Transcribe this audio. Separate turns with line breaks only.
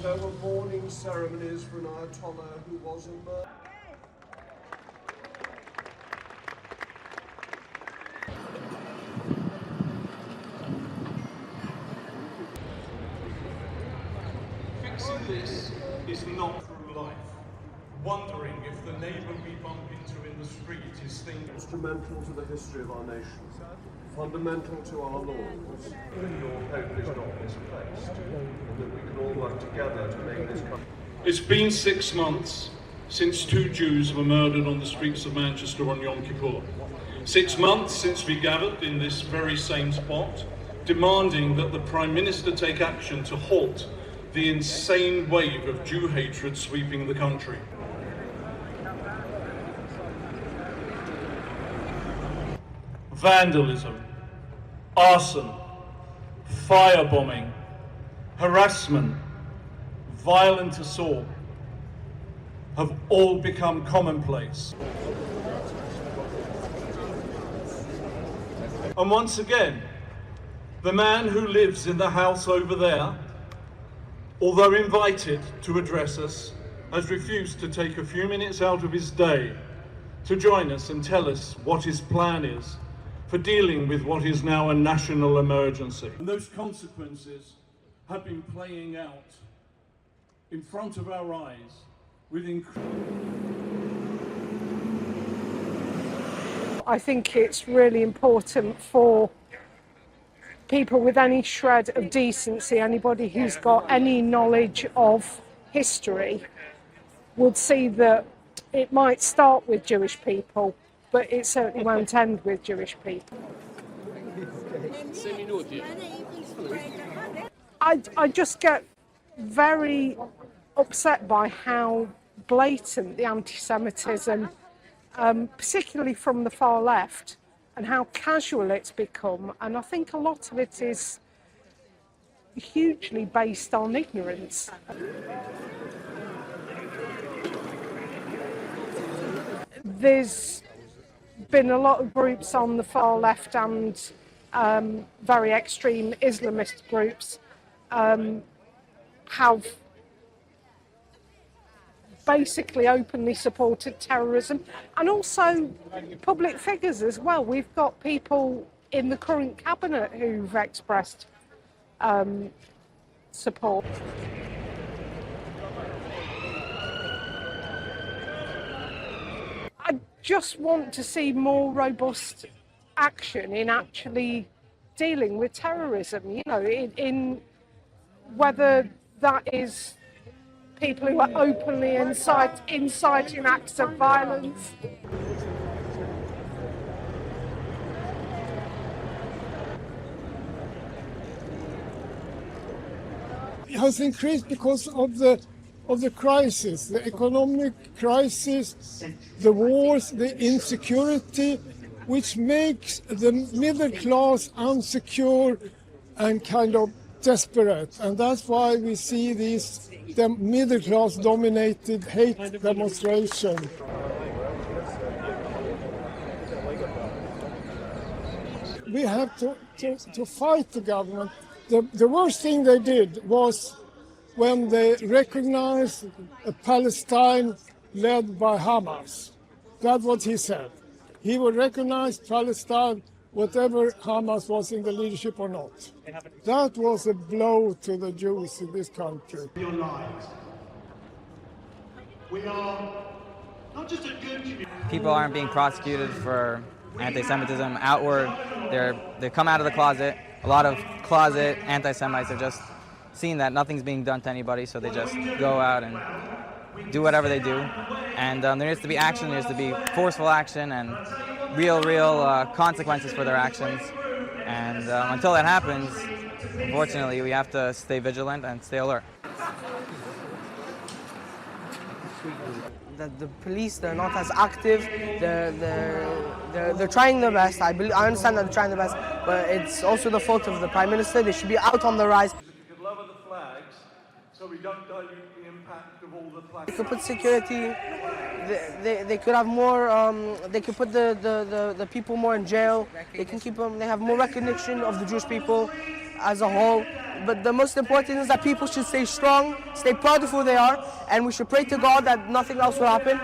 There were mourning ceremonies for an Ayatollah who was murdered.
Fixing this is not through life. Wondering if the neighbour we bump into in the street is thinking.
Instrumental to the history of our nation, fundamental to our laws. Your hope is not misplaced, and that we can all work together to make this country.
It's been 6 months since 2 Jews were murdered on the streets of Manchester on Yom Kippur. 6 months since we gathered in this very same spot, demanding that the Prime Minister take action to halt the insane wave of Jew hatred sweeping the country. Vandalism, arson, firebombing, harassment, violent assault have all become commonplace. And once again, the man who lives in the house over there, although invited to address us, has refused to take a few minutes out of his day to join us and tell us what his plan is for dealing with what is now a national emergency. And those consequences have been playing out in front of our eyes with
I think it's really important for people with any shred of decency, anybody who's got any knowledge of history, would see that it might start with Jewish people, but it certainly won't end with Jewish people. I just get very upset by how blatant the anti-Semitism, particularly from the far left, and how casual it's become. And I think a lot of it is hugely based on ignorance. There's been a lot of groups on the far left and very extreme Islamist groups have basically openly supported terrorism, and also public figures as well. We've got people in the current cabinet who've expressed support. I just want to see more robust action in actually dealing with terrorism, you know, in whether that is people who are openly inciting acts of violence.
It has increased because of the crisis, the economic crisis, the wars, the insecurity, which makes the middle class insecure and kind of desperate. And that's why we see these middle class dominated hate demonstration. We have to fight the government. The worst thing they did was when they recognized a Palestine led by Hamas. That's what he said. He would recognize Palestine, whatever Hamas was in the leadership or not. That was a blow to the Jews in this country.
Your lives. We are not just a good community.
People aren't being prosecuted for anti-Semitism outward. They come out of the closet. A lot of closet anti-Semites have just seen that nothing's being done to anybody, so they just go out and do whatever they do. And there needs to be action, there needs to be forceful action and real consequences for their actions. And until that happens, unfortunately, we have to stay vigilant and stay alert.
The police, they're not as active. They're trying their best. I understand that they're trying their best, but it's also the fault of the Prime Minister. They should be out on the rise.
You could lower the flags so we don't dilute the impact of all the flags.
They could put security. They could have more. They could put the people more in jail. They can keep them. They have more recognition of the Jewish people as a whole. but the most important is that people should stay strong, stay proud of who they are, and we should pray to God that nothing else will happen.